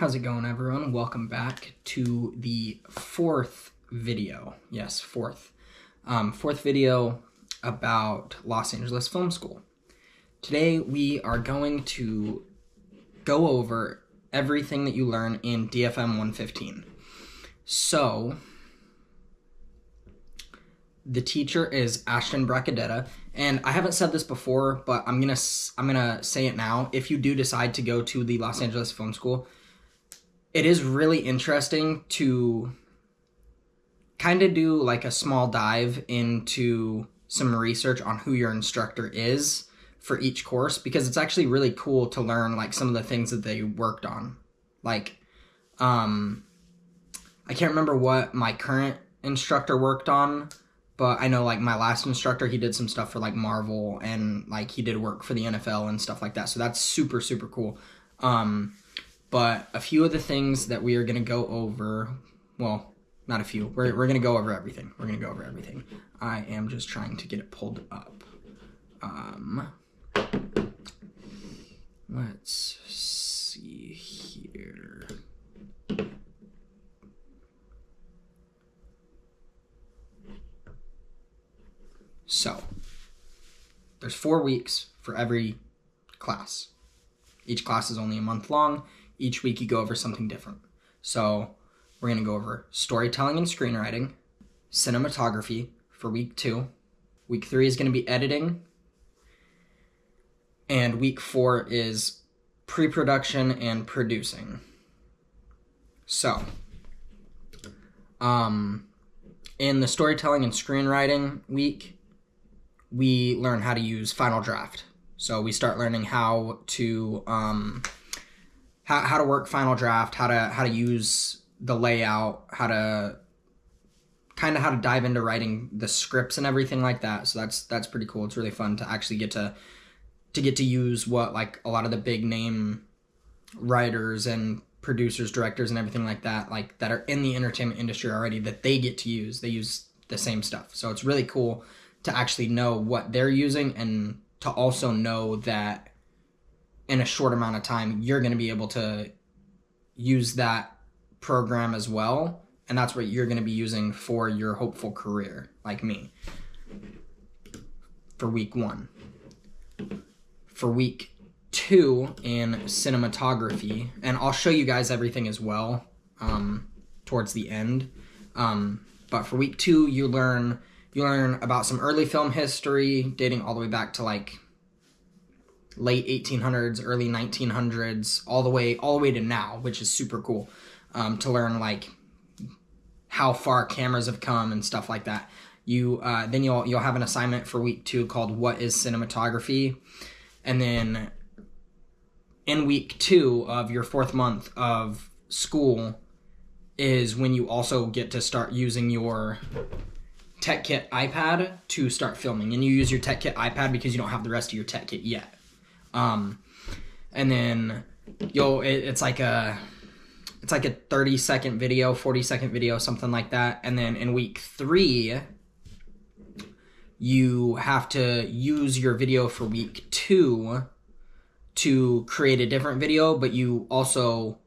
How's it going, everyone? Welcome back to the fourth video. Yes, fourth video about Los Angeles Film School. Today we are going to go over everything that you learn in DFM 115. So the teacher is Ashton Bracadetta, and I haven't said this before, but I'm gonna say it now. If you do decide to go to the Los Angeles Film School, it is really interesting to kind of do like a small dive into some research on who your instructor is for each course, because it's actually really cool to learn like some of the things that they worked on. Like, I can't remember what my current instructor worked on, but I know like my last instructor, he did some stuff for like Marvel, and like he did work for the NFL and stuff like that. So that's super, super cool. But a few of the things that we are going to go over, well, not a few, we're going to go over everything. We're going to go over everything. I am just trying to get it pulled up. Let's see here. So, there's 4 weeks for every class. Each class is only a month long. Each week you go over something different. So we're going to go over storytelling and screenwriting, cinematography for week 2. Week 3 is going to be editing. And week 4 is pre-production and producing. So, in the storytelling and screenwriting week, we learn how to use Final Draft. So we start learning how to work Final Draft, how to use the layout, how to dive into writing the scripts and everything like that. So that's pretty cool. It's really fun to actually get to use what like a lot of the big name writers and producers, directors, and everything like that are in the entertainment industry already, that they get to use. They use the same stuff. So it's really cool to actually know what they're using, and to also know that in a short amount of time, you're going to be able to use that program as well. And that's what you're going to be using for your hopeful career, like me, for week 1. For week 2 in cinematography, and I'll show you guys everything as well towards the end. But for week 2, you learn about some early film history dating all the way back to like late 1800s, early 1900s, all the way to now, which is super cool, to learn like how far cameras have come and stuff like that. Then you'll have an assignment for week 2 called What is Cinematography? And then in week 2 of your 4th month of school is when you also get to start using your TechKit iPad to start filming. And you use your TechKit iPad because you don't have the rest of your TechKit yet. And then it's like a 30-second video, 40-second video, something like that. And then in week 3, you have to use your video for week 2 to create a different video, but you also,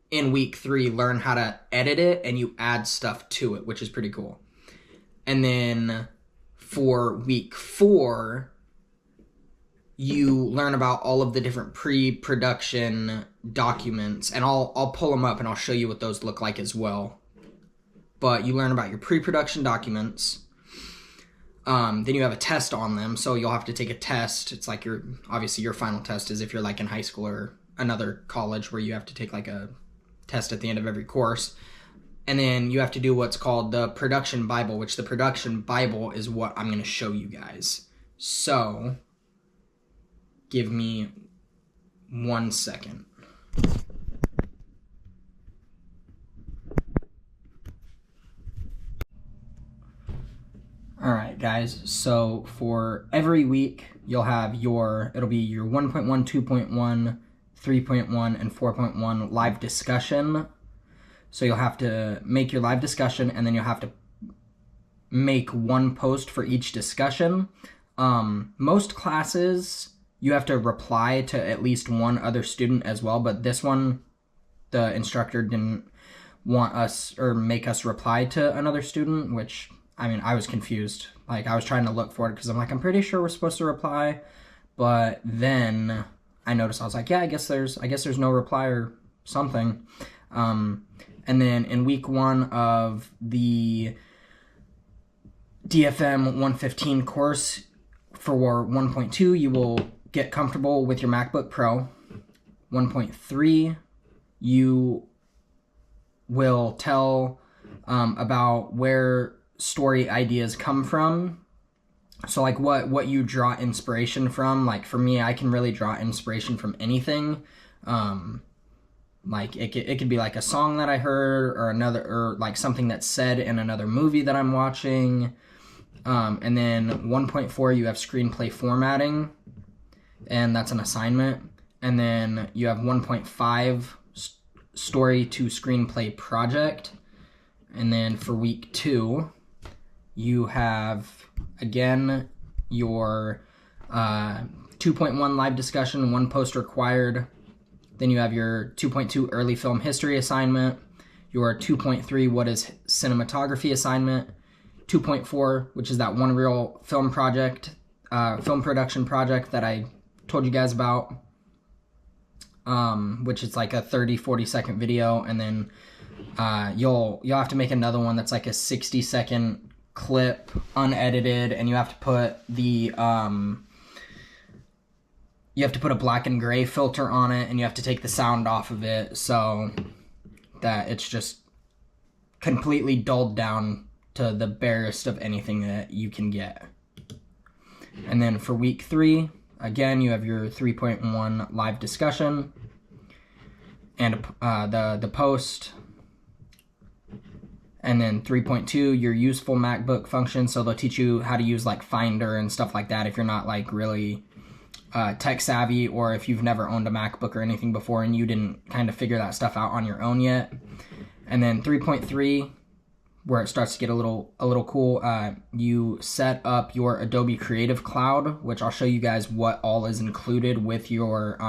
in week 3, learn how to edit it, and you add stuff to it, which is pretty cool. And then for week 4, you learn about all of the different pre-production documents, and I'll pull them up and I'll show you what those look like as well. But you learn about your pre-production documents. Then you have a test on them, so you'll have to take a test. It's like obviously your final test is if you're like in high school or another college where you have to take like a test at the end of every course. And then you have to do what's called the Production Bible, which the Production Bible is what I'm going to show you guys. So give me 1 second. All right, guys. So for every week, you'll have it'll be your 1.1, 2.1, 3.1, and 4.1 live discussion. So you'll have to make your live discussion, and then you'll have to make one post for each discussion. Most classes, you have to reply to at least one other student as well, but this one, the instructor didn't want us or make us reply to another student, which, I mean, I was confused. Like, I was trying to look for it because I'm like, I'm pretty sure we're supposed to reply. But then I noticed, I was like, yeah, I guess there's no reply or something. And then in week 1 of the DFM 115 course for 1.2, you will get comfortable with your MacBook Pro. 1.3, you will tell about where story ideas come from. So like what you draw inspiration from. Like for me, I can really draw inspiration from anything. Like it could be like a song that I heard or like something that's said in another movie that I'm watching. And then 1.4, you have screenplay formatting, and that's an assignment. And then you have 1.5 story to screenplay project. And then for week 2, you have, again, your 2.1 live discussion, 1 post required. Then you have your 2.2 early film history assignment, your 2.3 what is cinematography assignment, 2.4, which is that one real film project, film production project that I told you guys about, which is like a 30-40 second video. And then you'll have to make another one that's like a 60-second clip, unedited, and you have to put the you have to put a black and gray filter on it, and you have to take the sound off of it so that it's just completely dulled down to the barest of anything that you can get. And then for week 3, again, you have your 3.1 live discussion and the post. And then 3.2, your useful MacBook functions. So they'll teach you how to use like Finder and stuff like that if you're not like really tech savvy, or if you've never owned a MacBook or anything before and you didn't kind of figure that stuff out on your own yet. And then 3.3, where it starts to get a little cool, you set up your Adobe Creative Cloud, which I'll show you guys what all is included with your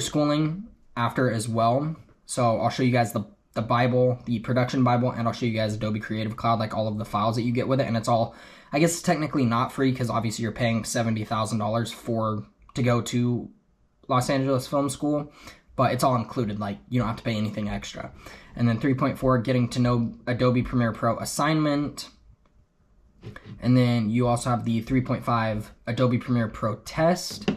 schooling after as well. So I'll show you guys the Bible, the production Bible, and I'll show you guys Adobe Creative Cloud, like all of the files that you get with it. And it's all, I guess it's technically not free because obviously you're paying $70,000 to go to Los Angeles Film School, but it's all included. Like, you don't have to pay anything extra. And then 3.4, getting to know Adobe Premiere Pro assignment. And then you also have the 3.5 Adobe Premiere Pro test.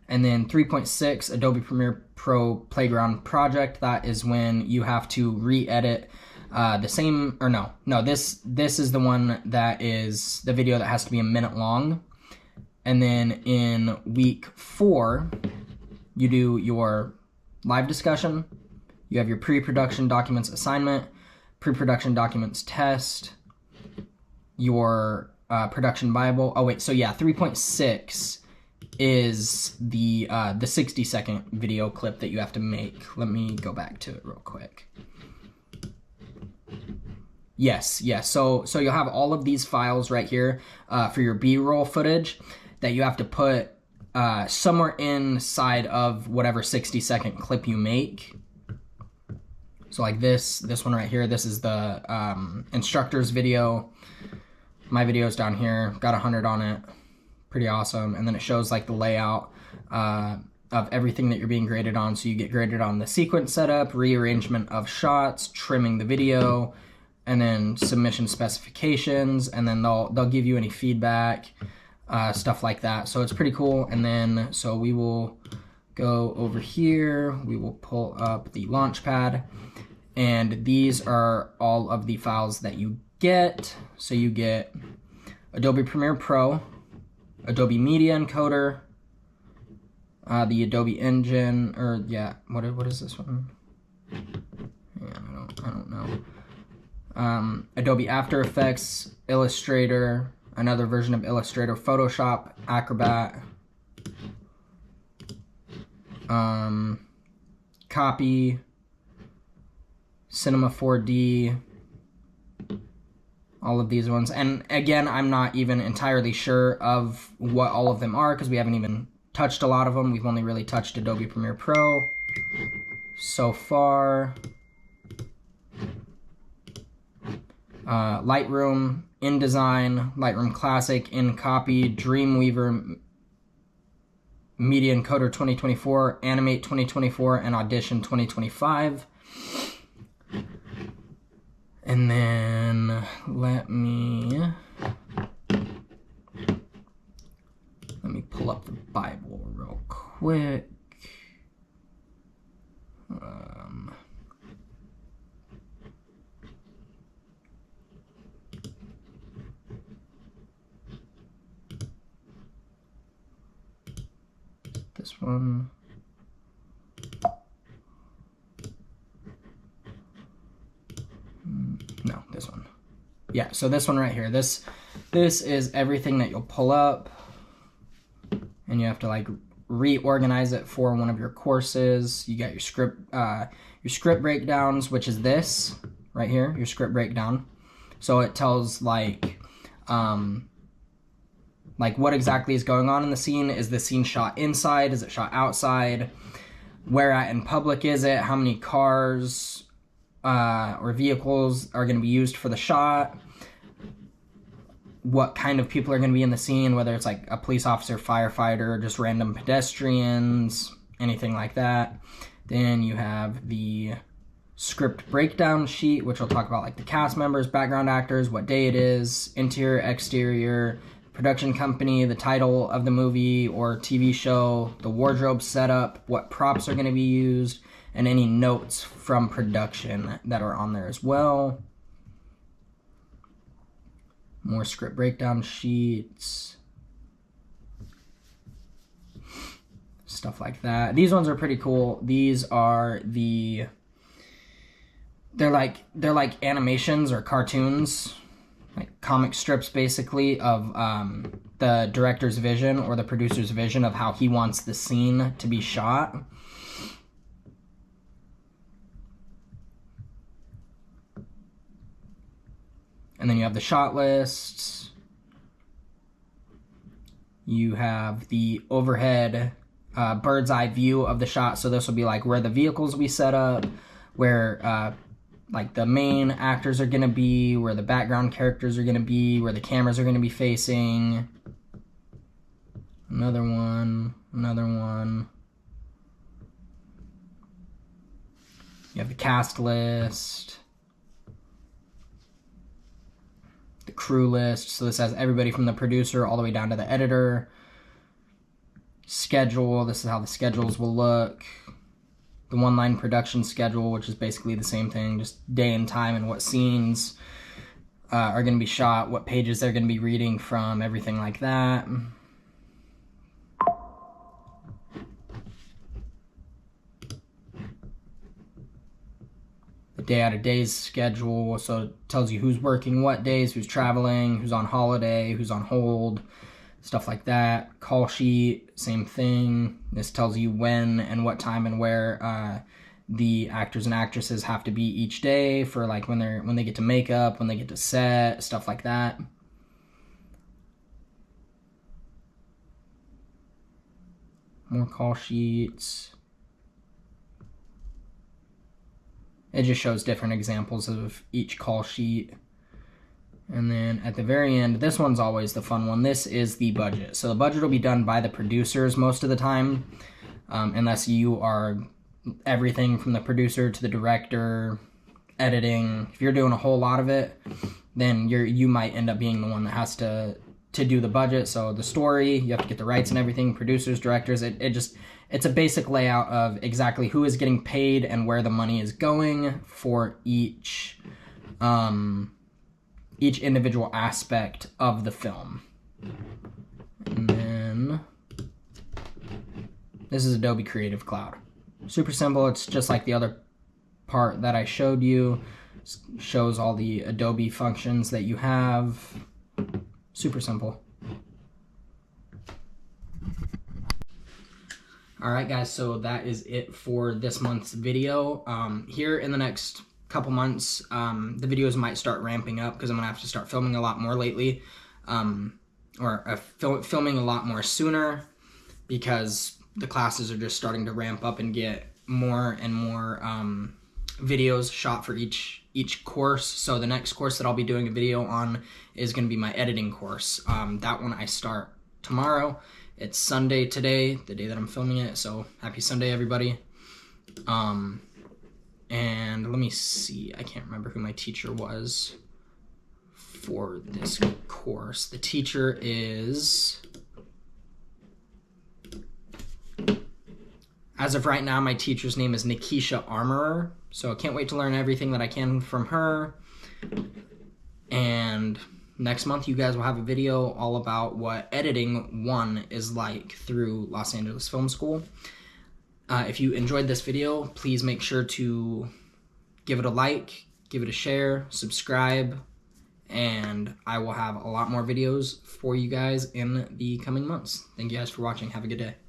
And then 3.6 Adobe Premiere Pro Playground project. That is when you have to re-edit the same, or no, this is the one that is the video that has to be a minute long. And then in week 4, you do your live discussion. You have your pre-production documents assignment, pre-production documents test, your production Bible. Oh wait, so yeah, 3.6 is the 60-second video clip that you have to make. Let me go back to it real quick. Yes. So you'll have all of these files right here for your B-roll footage that you have to put somewhere inside of whatever 60-second clip you make. So like this one right here, this is the instructor's video. My video's down here, got 100 on it. Pretty awesome. And then it shows like the layout of everything that you're being graded on. So you get graded on the sequence setup, rearrangement of shots, trimming the video, and then submission specifications, and then they'll give you any feedback, stuff like that. So it's pretty cool. And then so we will go over here, we will pull up the Launchpad, and these are all of the files that you get. So you get Adobe Premiere Pro, Adobe Media Encoder, the Adobe Engine, or yeah, what is this one? Yeah, I don't know. Adobe After Effects, Illustrator, another version of Illustrator, Photoshop, Acrobat, Copy, Cinema 4D, all of these ones. And again, I'm not even entirely sure of what all of them are because we haven't even touched a lot of them. We've only really touched Adobe Premiere Pro. so far. Lightroom, InDesign, Lightroom Classic, InCopy, Dreamweaver, Media Encoder 2024, Animate 2024, and Audition 2025. And then let me pull up the Bible real quick. This one. No, this one. Yeah, so this one right here. This is everything that you'll pull up, and you have to like reorganize it for one of your courses. You got your script breakdowns, which is this right here, your script breakdown. So it tells like what exactly is going on in the scene. Is the scene shot inside? Is it shot outside? Where at in public is it? How many cars or vehicles are going to be used for the shot? What kind of people are going to be in the scene, whether it's like a police officer, firefighter, just random pedestrians, anything like that. Then you have the script breakdown sheet, which will talk about like the cast members, background actors, what day it is, interior, exterior, production company, the title of the movie or TV show, the wardrobe setup, what props are going to be used, and any notes from production that are on there as well. More script breakdown sheets. Stuff like that. These ones are pretty cool. These are they're like animations or cartoons, like comic strips basically of the director's vision or the producer's vision of how he wants the scene to be shot. And then you have the shot lists. You have the overhead bird's eye view of the shot. So this will be like where the vehicles will be set up, where like the main actors are going to be, where the background characters are going to be, where the cameras are going to be facing. Another one. You have the cast list. The crew list. So this has everybody from the producer all the way down to the editor. Schedule. This is how the schedules will look. The one-line production schedule, which is basically the same thing, just day and time and what scenes are going to be shot, what pages they're going to be reading from, everything like that. The day out of days schedule, so it tells you who's working what days, who's traveling, who's on holiday, who's on hold, stuff like that. Call sheet, same thing. This tells you when and what time and where the actors and actresses have to be each day for like when they get to makeup, when they get to set, stuff like that. More call sheets. It just shows different examples of each call sheet. And then at the very end, this one's always the fun one. This is the budget. So the budget will be done by the producers most of the time, unless you are everything from the producer to the director, editing. If you're doing a whole lot of it, then you might end up being the one that has to do the budget. So the story, you have to get the rights and everything, producers, directors. It's a basic layout of exactly who is getting paid and where the money is going for each individual aspect of the film. And then this is Adobe Creative Cloud. Super simple. It's just like the other part that I showed you. It shows all the Adobe functions that you have. Super simple. Alright guys, so that is it for this month's video. Here in the next couple months, the videos might start ramping up because I'm gonna have to start filming a lot more lately, filming a lot more sooner because the classes are just starting to ramp up and get more and more videos shot for each course. So the next course that I'll be doing a video on is going to be my editing course. That one I start tomorrow. It's Sunday today, the day that I'm filming it, so happy Sunday, everybody. And let me see, I can't remember who my teacher was for this course. The teacher is, as of right now, my teacher's name is Nikisha Armorer, so I can't wait to learn everything that I can from her. And next month, you guys will have a video all about what editing 1 is like through Los Angeles Film School. If you enjoyed this video, please make sure to give it a like, give it a share, subscribe, and I will have a lot more videos for you guys in the coming months. Thank you guys for watching. Have a good day.